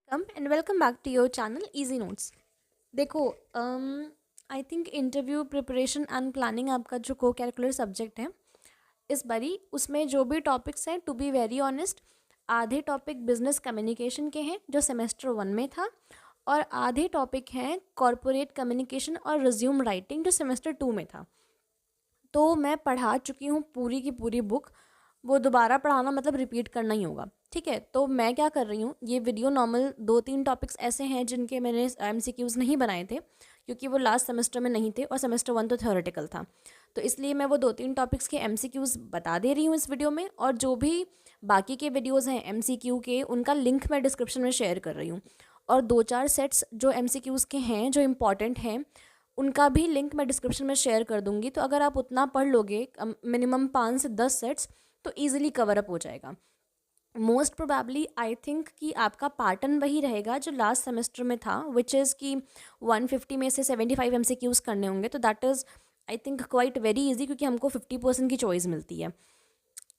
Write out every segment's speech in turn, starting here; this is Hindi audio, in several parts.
And welcome back to your channel easy notes. देखो, I think interview preparation and planning आपका जो को कैरिकुलर सब्जेक्ट है इस बारी, उसमें जो भी टॉपिक्स हैं, टू बी वेरी ऑनेस्ट, आधे टॉपिक बिजनेस कम्युनिकेशन के हैं जो सेमेस्टर 1 में था, और आधे टॉपिक हैं कॉरपोरेट कम्युनिकेशन और रिज्यूम राइटिंग जो सेमेस्टर 2 में था। तो मैं पढ़ा चुकी हूँ पूरी की पूरी बुक। वो दोबारा पढ़ाना मतलब रिपीट करना ही होगा। ठीक है, तो मैं क्या कर रही हूँ, ये वीडियो नॉर्मल 2-3 टॉपिक्स ऐसे हैं जिनके मैंने MCQs नहीं बनाए थे क्योंकि वो लास्ट सेमेस्टर में नहीं थे और सेमेस्टर 1 तो थ्योरेटिकल था। तो इसलिए मैं वो 2-3 टॉपिक्स के MCQs बता दे रही हूँ इस वीडियो में, और जो भी बाकी के वीडियोज़ हैं MCQ के, उनका लिंक मैं डिस्क्रिप्शन में शेयर कर रही हूँ। और 2-4 सेट्स जो MCQs के हैं जो इम्पॉर्टेंट हैं, उनका भी लिंक मैं डिस्क्रिप्शन में शेयर कर दूंगी। तो अगर आप उतना पढ़ लोगे, मिनिमम 5 से 10 सेट्स, तो ईजिली कवर अप हो जाएगा। मोस्ट प्रोबेबली आई थिंक कि आपका पैटर्न वही रहेगा जो लास्ट सेमेस्टर में था, विच इज़ कि 150 में से 75 MCQs करने होंगे। तो that is I think quite very easy, क्योंकि हमको 50% की चॉइस मिलती है।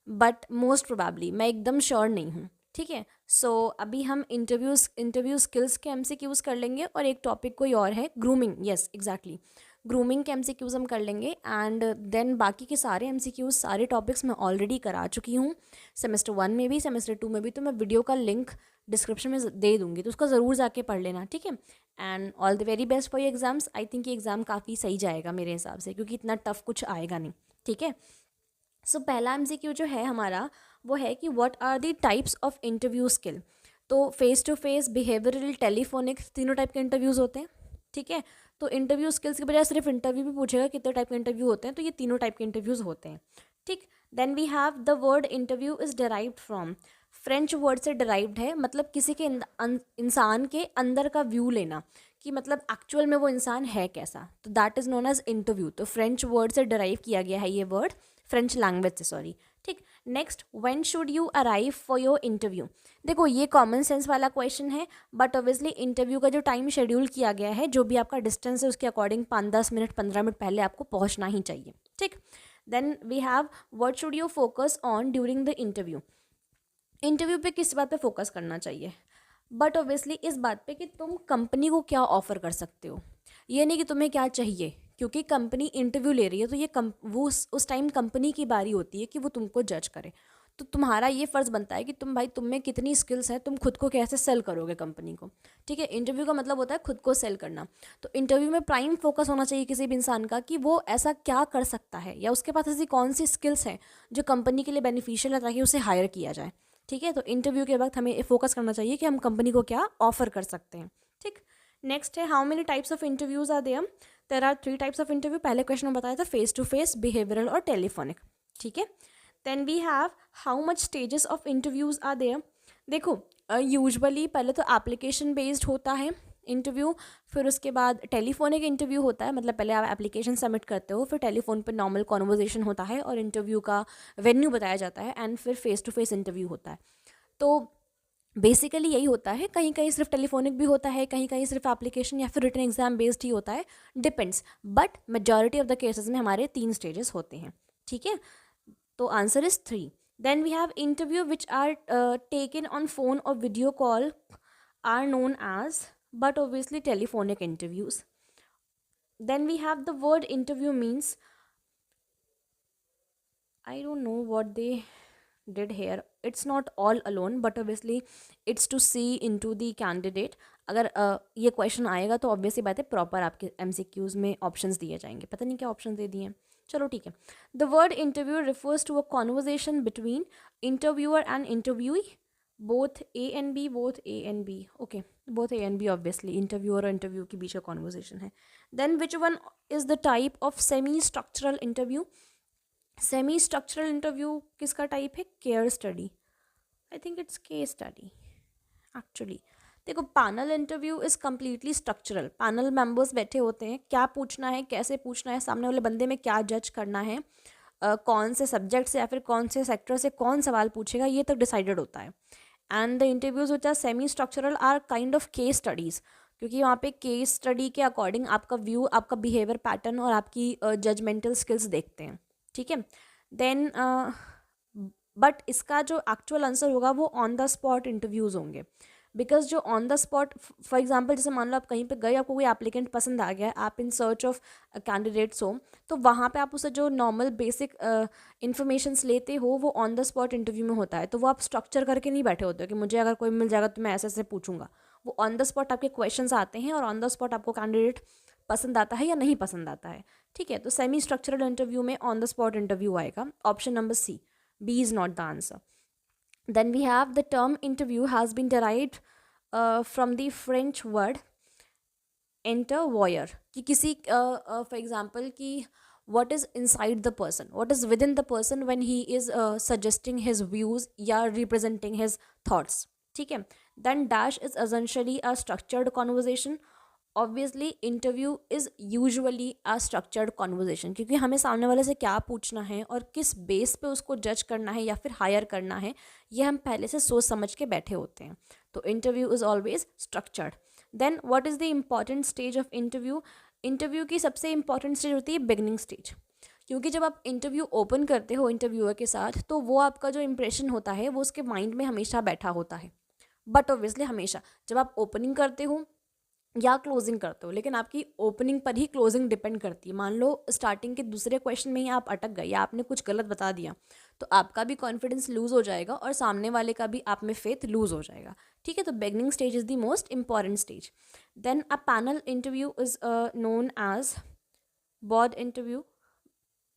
बट मोस्ट प्रोबेबली, मैं एकदम श्योर नहीं हूँ। ठीक है, सो अभी हम इंटरव्यू स्किल्स के MCQs कर लेंगे, और एक टॉपिक कोई और है, ग्रूमिंग। यस, एग्जैक्टली, ग्रूमिंग के MCQs हम कर लेंगे। एंड देन बाकी के सारे MCQs, सारे टॉपिक्स मैं ऑलरेडी करा चुकी हूँ, सेमेस्टर 1 में भी, सेमेस्टर 2 में भी। तो मैं वीडियो का लिंक डिस्क्रिप्शन में दे दूँगी, तो उसका ज़रूर जाके पढ़ लेना। ठीक है, and all the very best for your exams. I think ये एग्ज़ाम काफ़ी सही जाएगा मेरे हिसाब से, क्योंकि इतना टफ कुछ आएगा नहीं। ठीक है, सो पहला MCQ जो है हमारा, वो है कि what are the types of interview skill. तो face to face, behavioural, telephonic, तीनों टाइप के इंटरव्यूज़ होते हैं। ठीक है, तो इंटरव्यू स्किल्स के बजाय सिर्फ इंटरव्यू भी पूछेगा कितने टाइप के इंटरव्यू होते हैं, तो ये तीनों टाइप के इंटरव्यूज़ होते हैं। ठीक, then we have the word interview is derived from, French word से डिराइव्ड है, मतलब किसी के इंसान के अंदर का व्यू लेना, कि मतलब एक्चुअल में वो इंसान है कैसा, तो that is known as interview. तो फ्रेंच वर्ड से डिराइव किया गया है ये वर्ड, फ्रेंच लैंग्वेज से, सॉरी। ठीक, next, when should you arrive for your interview. देखो, ये कॉमन सेंस वाला क्वेश्चन है, बट ऑब्वियसली इंटरव्यू का जो टाइम शेड्यूल किया गया है, जो भी आपका डिस्टेंस है, उसके अकॉर्डिंग 5-10 मिनट, 15 मिनट पहले आपको पहुंचना ही चाहिए। ठीक, then we have what should you focus on during the interview. Interview पे किस बात पे फोकस करना चाहिए, बट ऑब्वियसली इस बात पे कि तुम कंपनी को क्या ऑफर कर सकते हो। ये नहीं कि तुम्हें क्या चाहिए, क्योंकि कंपनी इंटरव्यू ले रही है, तो ये वो उस टाइम कंपनी की बारी होती है कि वो तुमको जज करे। तो तुम्हारा ये फ़र्ज़ बनता है कि तुम भाई, तुम में कितनी स्किल्स हैं, तुम खुद को कैसे सेल करोगे कंपनी को। ठीक है, इंटरव्यू का मतलब होता है खुद को सेल करना। तो इंटरव्यू में प्राइम फोकस होना चाहिए किसी भी इंसान का कि वो ऐसा क्या कर सकता है, या उसके पास ऐसी कौन सी स्किल्स हैं जो कंपनी के लिए बेनिफिशियल है, ताकि उसे हायर किया जाए। ठीक है, तो इंटरव्यू के वक्त हमें फोकस करना चाहिए कि हम कंपनी को क्या ऑफर कर सकते हैं। ठीक, नेक्स्ट है, how many types of interviews are there are 3 types of interview. पहले क्वेश्चन में बताया था फेस टू फेस, बिहेवियरल और टेलीफोनिक। ठीक है, then we have how much stages of interviews are there. देखो, यूजुअली पहले तो एप्लीकेशन बेस्ड होता है इंटरव्यू, फिर उसके बाद टेलीफोनिक इंटरव्यू होता है, मतलब पहले आप एप्लीकेशन सबमिट करते हो, फिर टेलीफोन पर नॉर्मल कॉन्वर्जेशन होता है और इंटरव्यू का वेन्यू बताया जाता है, एंड फिर फेस टू फेस इंटरव्यू होता है। तो बेसिकली यही होता है, कहीं कहीं सिर्फ टेलीफोनिक भी होता है, कहीं कहीं सिर्फ एप्लीकेशन या फिर रिटन एग्जाम बेस्ड ही होता है, depends. But majority of the cases में हमारे 3 स्टेजेस होते हैं। ठीक है, तो answer is 3। Then we have interview which are taken on phone और video call are known as, but obviously telephonic interviews. Then we have the word interview means, I don't know what they did here. It's not all alone, but obviously it's to see into the candidate. अगर ये क्वेश्चन आएगा तो ऑब्वियसली बात है प्रॉपर आपके MCQs में ऑप्शंस दिए जाएंगे। पता नहीं क्या ऑप्शन दे दिए हैं, चलो ठीक है। The word interview refers to a conversation between interviewer and interviewee, both A and B, both A and B, okay, both A and B. Obviously interviewer और इंटरव्यू के बीच का कॉन्वर्जेशन है। Then which one is the type of semi structural interview. Semi structural interview किसका टाइप है, care study. I think it's case study actually. देखो, panel interview is completely structural, panel members बैठे होते हैं, क्या पूछना है, कैसे पूछना है, सामने वाले बंदे में क्या जज करना है, कौन से सब्जेक्ट से या फिर कौन से सेक्टर से कौन सवाल पूछेगा, ये तक डिसाइडेड होता है। And the interviews which are semi structural are kind of case studies, क्योंकि वहाँ पे केस स्टडी के अकॉर्डिंग आपका व्यू, आपका बिहेवियर पैटर्न और आपकी जजमेंटल स्किल्स देखते हैं। ठीक है, देन बट इसका जो एक्चुअल आंसर होगा वो ऑन द स्पॉट इंटरव्यूज़ होंगे, बिकॉज जो on the spot, for example जैसे मान लो आप कहीं पे गए, आपको कोई एप्लीकेंट पसंद आ गया, आप इन सर्च ऑफ कैंडिडेट्स हो, तो वहाँ पे आप उससे जो नॉर्मल बेसिक इन्फॉर्मेशंस लेते हो वो ऑन द स्पॉट इंटरव्यू में होता है। तो वो आप स्ट्रक्चर करके नहीं बैठे होते हो कि मुझे अगर कोई मिल जाएगा तो मैं ऐसे ऐसे पूछूंगा। वो ऑन द स्पॉट आपके क्वेश्चंस आते हैं और ऑन द स्पॉट आपको कैंडिडेट पसंद आता है या नहीं पसंद आता है। ठीक है, तो सेमी स्ट्रक्चरल इंटरव्यू में ऑन द स्पॉट इंटरव्यू आएगा। Option number C, B is not the answer. Then we have the term interview has been derived from the French word interviewer, कि किसी for example कि what is inside the person, what is within the person when he is suggesting his views या representing his thoughts. ठीक है, then dash is essentially a structured conversation. Obviously interview is usually a structured conversation, क्योंकि हमें सामने वाले से क्या पूछना है और किस बेस पे उसको जज करना है या फिर हायर करना है, ये हम पहले से सोच समझ के बैठे होते हैं। तो interview is always structured. Then what is the important stage of interview? Interview की सबसे इंपॉर्टेंट स्टेज होती है बिगनिंग स्टेज, क्योंकि जब आप इंटरव्यू ओपन करते हो इंटरव्यूअर के साथ, तो वो आपका जो इंप्रेशन होता है वो उसके माइंड में हमेशा बैठा होता है। बट ऑब्वियसली हमेशा जब आप ओपनिंग करते हो या क्लोजिंग करते हो, लेकिन आपकी ओपनिंग पर ही क्लोजिंग डिपेंड करती है। मान लो स्टार्टिंग के दूसरे क्वेश्चन में ही आप अटक गए या आपने कुछ गलत बता दिया, तो आपका भी कॉन्फिडेंस लूज हो जाएगा और सामने वाले का भी आप में फेथ लूज हो जाएगा। ठीक है, तो beginning stage is the most important stage. Then a panel interview is known as board interview.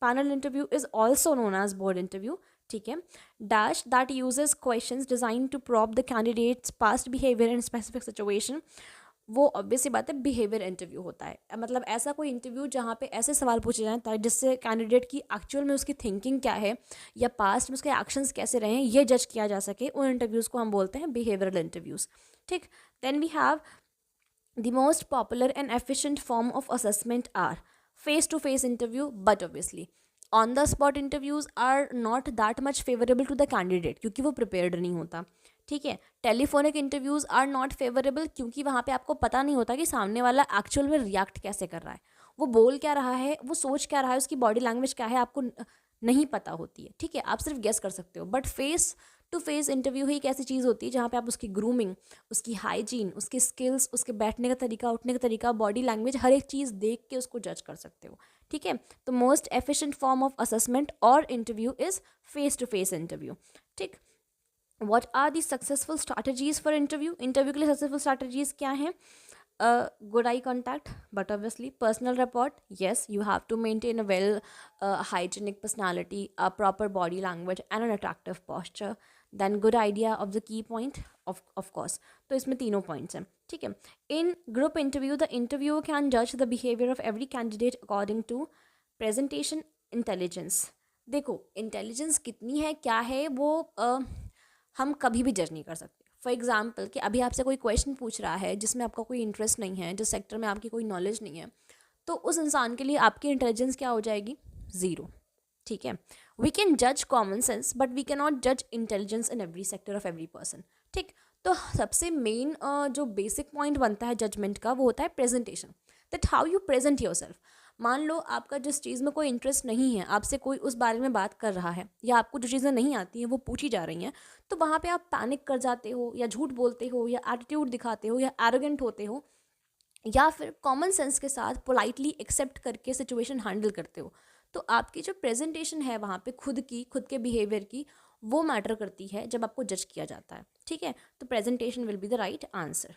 Panel interview is also known as board interview. ठीक है, dash that uses questions design to probe the candidate's past behaviour in specific situation. वो ऑब्वियसली बात है बिहेवियर इंटरव्यू होता है, मतलब ऐसा कोई इंटरव्यू जहाँ पे ऐसे सवाल पूछे जाएं ताकि जिससे कैंडिडेट की एक्चुअल में उसकी थिंकिंग क्या है या पास्ट में उसके एक्शंस कैसे रहे हैं ये जज किया जा सके। उन इंटरव्यूज़ को हम बोलते हैं बिहेवियरल इंटरव्यूज़। ठीक, then we have the most popular and efficient form of assessment are face to face interview, but obviously on the spot interviews are not that much favourable to the candidate, क्योंकि वो प्रिपेयर्ड नहीं होता। ठीक है, telephonic interviews are not favourable, क्योंकि वहाँ पे आपको पता नहीं होता कि सामने वाला एक्चुअल में रिएक्ट कैसे कर रहा है, वो बोल क्या रहा है, वो सोच क्या रहा है, उसकी बॉडी लैंग्वेज क्या है, आपको नहीं पता होती है। ठीक है, आप सिर्फ गेस कर सकते हो। But face to face interview ही एक ऐसी चीज़ होती है जहाँ पे आप उसकी ग्रूमिंग, उसकी हाइजीन, उसके स्किल्स, उसके बैठने का तरीका, उठने का तरीका, बॉडी लैंग्वेज, हर एक चीज़ देख के उसको जज कर सकते हो। ठीक है, तो most efficient form of assessment और interview is face to face interview. ठीक, What are the successful strategies for interview? Interview के लिए सक्सेसफुल स्ट्रैटेजीज क्या हैं? Good eye contact, but obviously personal rapport. Yes, you have to maintain a well hygienic personality, a proper body language, and an attractive posture. Then good idea of the key point, of course. तो इसमें तीनों points हैं। ठीक है, in group interview, the interviewer can judge the behavior of every candidate according to presentation intelligence. देखो इंटेलिजेंस कितनी है क्या है वो हम कभी भी जज नहीं कर सकते। फॉर एग्जाम्पल कि अभी आपसे कोई क्वेश्चन पूछ रहा है जिसमें आपका कोई इंटरेस्ट नहीं है, जिस सेक्टर में आपकी कोई नॉलेज नहीं है, तो उस इंसान के लिए आपकी इंटेलिजेंस क्या हो जाएगी? ज़ीरो। ठीक है, वी कैन जज common sense but we can not जज intelligence in every sector of every person. ठीक, तो सबसे मेन जो बेसिक पॉइंट बनता है जजमेंट का वो होता है presentation, that how you present your self. मान लो आपका जिस चीज़ में कोई इंटरेस्ट नहीं है, आपसे कोई उस बारे में बात कर रहा है या आपको जो चीज़ें नहीं आती हैं वो पूछी जा रही हैं, तो वहाँ पे आप पैनिक कर जाते हो या झूठ बोलते हो या एटीट्यूड दिखाते हो या एरोगेंट होते हो या फिर कॉमन सेंस के साथ पोलाइटली एक्सेप्ट करके सिचुएशन हैंडल करते हो। तो आपकी जो प्रेजेंटेशन है वहाँ पे खुद के बिहेवियर की, वो मैटर करती है जब आपको जज किया जाता है। ठीक है, तो presentation will be the right answer.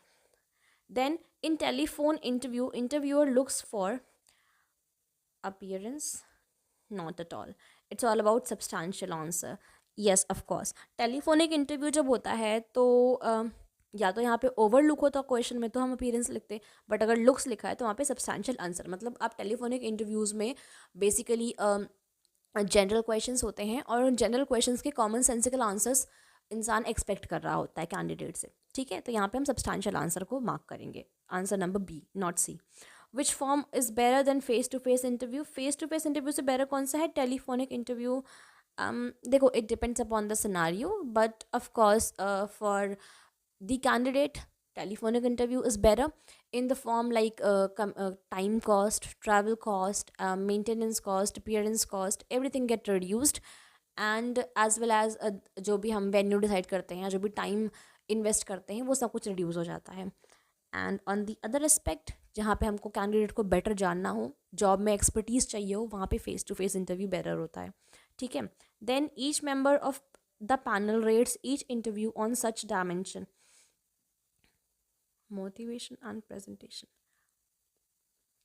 Then in telephone interview, interviewer looks for appearance, not at all, it's all about substantial answer. Yes, of course, telephonic interview जब होता है तो या तो यहाँ पे ओवर लुक होता क्वेश्चन में तो हम अपीयरेंस लिखते, बट अगर लुक्स लिखा है तो वहाँ पे सब्सटैंशियल आंसर, मतलब आप टेलीफोनिक इंटरव्यूज़ में बेसिकली जनरल क्वेश्चंस होते हैं और जनरल क्वेश्चंस के कॉमन सेंसिकल आंसर्स इंसान एक्सपेक्ट कर रहा होता है कैंडिडेट से। ठीक है, तो यहाँ पे हम सब्सटैंशियल आंसर को मार्क करेंगे, answer number B, not C. Which form is better than face to face interview? फेस टू फेस इंटरव्यू से बेटर कौन सा है? Telephonic interview. देखो it depends upon the scenario, but of course for the candidate telephonic interview is better in the form like time cost, travel cost, maintenance cost, appearance cost, everything get reduced, and as well as जो भी हम वेन्यू डिसाइड करते हैं, जो भी टाइम इन्वेस्ट करते हैं, वो सब कुछ रिड्यूस हो जाता है। And on the other aspect, जहाँ पे हमको कैंडिडेट को बेटर जानना हो, जॉब में एक्सपर्टीज़ चाहिए हो, वहाँ पे face to face interview better होता है, ठीक है। Then each member of the panel rates each interview on such dimension, motivation and presentation.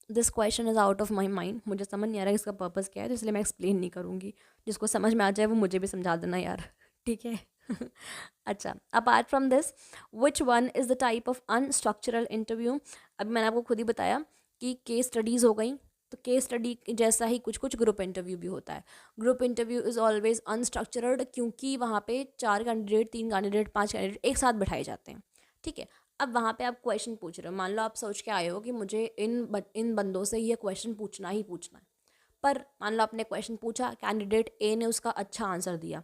This question is out of my mind, मुझे समझ नहीं आ रहा है इसका पर्पज़ क्या है, तो इसलिए मैं एक्सप्लेन नहीं करूँगी। जिसको समझ में आ जाए वो मुझे भी समझा देना यार, ठीक है। अच्छा, apart from this, which one is the type of unstructural interview. अभी मैंने आपको खुद ही बताया कि केस स्टडीज़ हो गई, तो केस स्टडी जैसा ही कुछ कुछ ग्रुप इंटरव्यू भी होता है। Group interview is always unstructured, क्योंकि वहाँ पे 4 कैंडिडेट, 3 कैंडिडेट, 5 कैंडिडेट एक साथ बैठाए जाते हैं, ठीक है। अब वहाँ पे आप क्वेश्चन पूछ रहे हो, मान लो आप सोच के आए हो कि मुझे इन बंदों से ये क्वेश्चन पूछना ही पूछना है, पर मान लो आपने क्वेश्चन पूछा, कैंडिडेट ए ने उसका अच्छा आंसर दिया,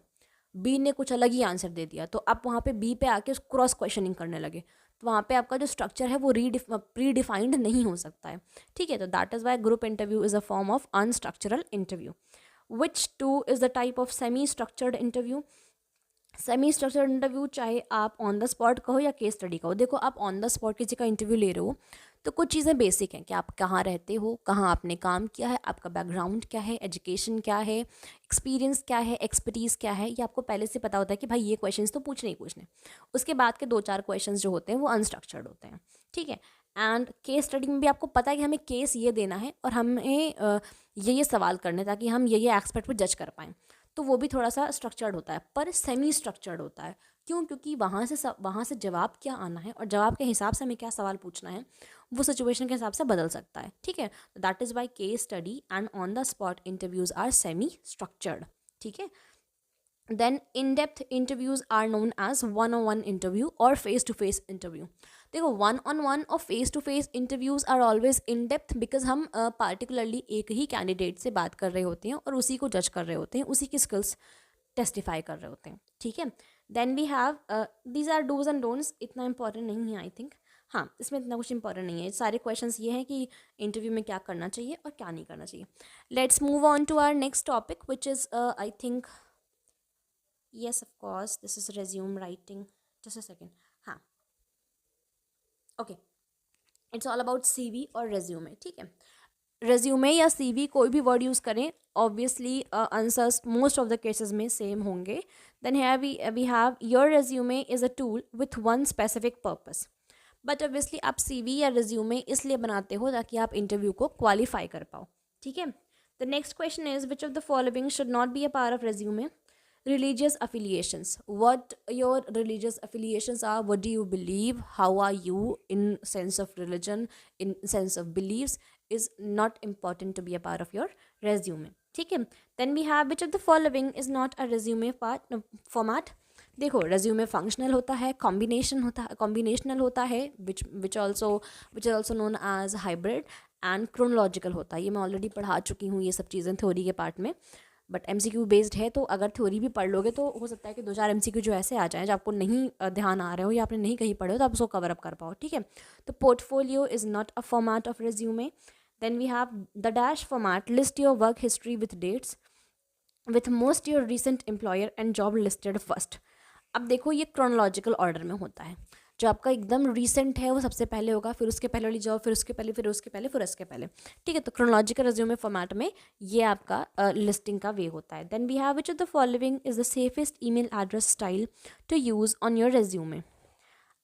बी ने कुछ अलग ही आंसर दे दिया, तो आप वहाँ पे बी पे आके क्रॉस क्वेश्चनिंग करने लगे, तो वहाँ पे आपका जो स्ट्रक्चर है वो प्री डिफाइंड नहीं हो सकता है, ठीक है। तो that is why group interview is a form of unstructural interview. Which two is the type of semi structured interview. Semi structured interview चाहे आप ऑन द स्पॉट कहो या केस स्टडी कहो, देखो आप ऑन द स्पॉट किसी का इंटरव्यू ले रहे हो तो कुछ चीज़ें बेसिक हैं कि आप कहाँ रहते हो, कहाँ आपने काम किया है, आपका बैकग्राउंड क्या है, एजुकेशन क्या है, एक्सपीरियंस क्या है, एक्सपर्टीज़ क्या है, ये आपको पहले से पता होता है कि भाई ये क्वेश्चंस तो पूछने ही पूछने। उसके बाद के 2-4 क्वेश्चंस जो होते हैं वो अनस्ट्रक्चर्ड होते हैं, ठीक है। एंड केस स्टडी में भी आपको पता है कि हमें केस ये देना है और हमें ये सवाल करने ताकि हम ये एस्पेक्ट पर जज कर पाएँ, तो वो भी थोड़ा सा स्ट्रक्चर्ड होता है, पर सेमी स्ट्रक्चर्ड होता है। क्यों? क्योंकि वहाँ से जवाब क्या आना है और जवाब के हिसाब से हमें क्या सवाल पूछना है वो सिचुएशन के हिसाब से बदल सकता है, ठीक है। तो that is why case study and on the spot interviews are semi structured, ठीक है। Then in depth interviews are known as one on one interview और फेस टू फेस इंटरव्यू। देखो वन ऑन वन और face to face interviews are always in depth, because हम पार्टिकुलरली एक ही कैंडिडेट से बात कर रहे होते हैं और उसी को जज कर रहे होते हैं, उसी की स्किल्स टेस्टिफाई कर रहे होते हैं, ठीक है। Then we have these are do's and don'ts, इतना इंपॉर्टेंट नहीं है आई थिंक, हाँ इसमें इतना कुछ इंपॉर्टेंट नहीं है। सारे क्वेश्चंस ये हैं कि इंटरव्यू में क्या करना चाहिए और क्या नहीं करना चाहिए। Let's move on to our next topic which is I think, yes of course this is resume writing, just a second, हाँ okay, it's all about CV और रेज्यूमे, ठीक है। रेज्यूमे या सीवी कोई भी वर्ड यूज़ करें, obviously answers most of the cases में सेम होंगे। देन है we have your resume is a tool with one specific purpose, but obviously आप सीवी या रेज्यूमे इसलिए बनाते हो ताकि आप इंटरव्यू को क्वालिफाई कर पाओ, ठीक है। The next question is which of the following should not be a part of resume. Religious affiliations, what your religious affiliations are, what do you believe, how are you in sense of religion, in sense of beliefs, is not important to be a part of your resume, ठीक है। then we have which of the following is not a resume part format। देखो रेज्यूमे फंक्शनल होता है, कॉम्बिनेशनल होता है, which is also known as hybrid, and chronological होता है। ये मैं ऑलरेडी पढ़ा चुकी हूँ ये सब चीज़ें थ्योरी के पार्ट में, बट एमसीक्यू बेस्ड है, तो अगर थ्योरी भी पढ़ लोगे तो हो सकता है कि 2-4 एमसीक्यू जो ऐसे आ जाएं जो आपको नहीं ध्यान आ रहे हो या आपने नहीं कहीं पढ़े हो, तो आप उसको कवर अप कर पाओ, ठीक है। तो portfolio is not a format of resume. Then we have the dash format, list your work history with dates with most your recent employer and job listed first. अब देखो ये क्रोनोलॉजिकल ऑर्डर में होता है, जो आपका एकदम रीसेंट है वो सबसे पहले होगा, फिर उसके पहले वाली जॉब, फिर उसके पहले, फिर उसके पहले, फिर उसके पहले, ठीक है। तो क्रोनोलॉजिकल रेज्यूमे फॉर्मेट में ये आपका लिस्टिंग का वे होता है। Then we have which of the following is the safest email address style to use on your resume.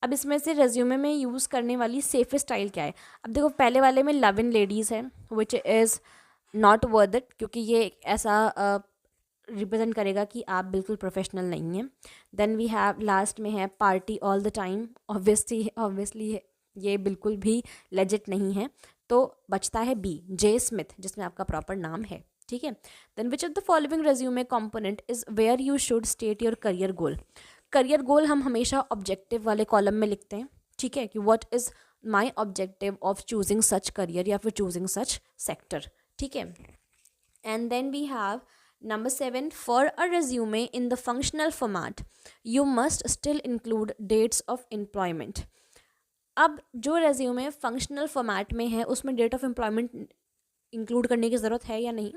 अब इसमें से रेज्यूमे में यूज़ करने वाली सेफेस्ट स्टाइल क्या है। अब देखो पहले वाले में लव इन लेडीज़ है, which is not worth it, क्योंकि ये ऐसा रिप्रेजेंट करेगा कि आप बिल्कुल प्रोफेशनल नहीं हैं। देन वी हैव लास्ट में है party all the time, obviously ये बिल्कुल भी लेजिट नहीं है, तो बचता है बी, जे स्मिथ, जिसमें आपका प्रॉपर नाम है, ठीक है। Then which of the following resume component is where you should state your career goal. Career goal हम हमेशा ऑब्जेक्टिव वाले कॉलम में लिखते हैं, ठीक है, कि what is my objective of choosing such career या फिर चूजिंग सच सेक्टर, ठीक है। And then we have Number 7, for a resume in the functional format, you must still include dates of employment. अब जो रेज्यूमे फंक्शनल फॉर्मेट में है उसमें डेट ऑफ एम्प्लॉयमेंट इंक्लूड करने की ज़रूरत है या नहीं,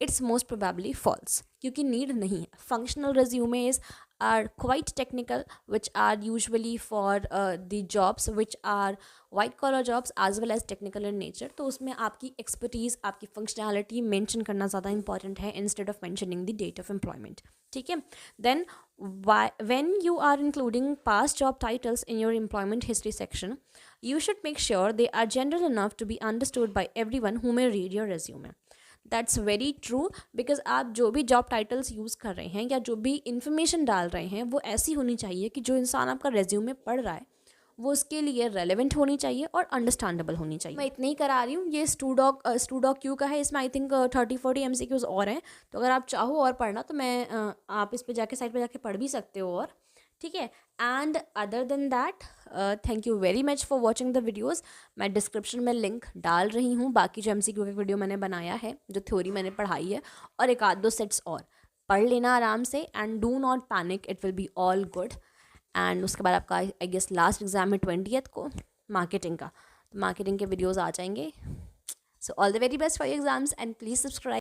इट्स मोस्ट प्रोबेबली फॉल्स, क्योंकि नीड नहीं है. Functional resumes are quite technical which are usually for the jobs which are white collar jobs as well as technical in nature. तो उसमें आपकी एक्सपर्टीज़, आपकी फंक्शनैलिटी मेंशन करना ज़्यादा इंपॉर्टेंट है instead of mentioning the date of employment. ठीक है. Then when you are including past job titles in your employment history section, you should make sure they are general enough to be understood by everyone who may read your resume. That's very true, because आप जो भी जॉब टाइटल्स यूज़ कर रहे हैं या जो भी इंफॉर्मेशन डाल रहे हैं वो ऐसी होनी चाहिए कि जो इंसान आपका रेज्यूमे पढ़ रहा है वो उसके लिए रेलेवेंट होनी चाहिए और अंडरस्टैंडेबल होनी चाहिए. मैं इतना ही करा रही हूँ. ये स्टूडॉक क्यू का है. इसमें आई थिंक 30-40 MCQs और हैं. तो अगर आप चाहो और पढ़ना तो मैं आप इस पे जाके साइट पे जाके पढ़ भी सकते हो. और ठीक है. And other than that, thank you very much for watching the videos. मैं डिस्क्रिप्शन में लिंक डाल रही हूँ बाकी जो MCQ का वीडियो मैंने बनाया है, जो थ्योरी मैंने पढ़ाई है, और एक आध दो सेट्स और पढ़ लेना आराम से. And do not panic, it will be all good. And उसके बाद आपका आई गेस लास्ट एग्जाम है 20th को मार्केटिंग का. तो मार्केटिंग के वीडियोज़ आ जाएंगे. So all the very best for your exams and please subscribe.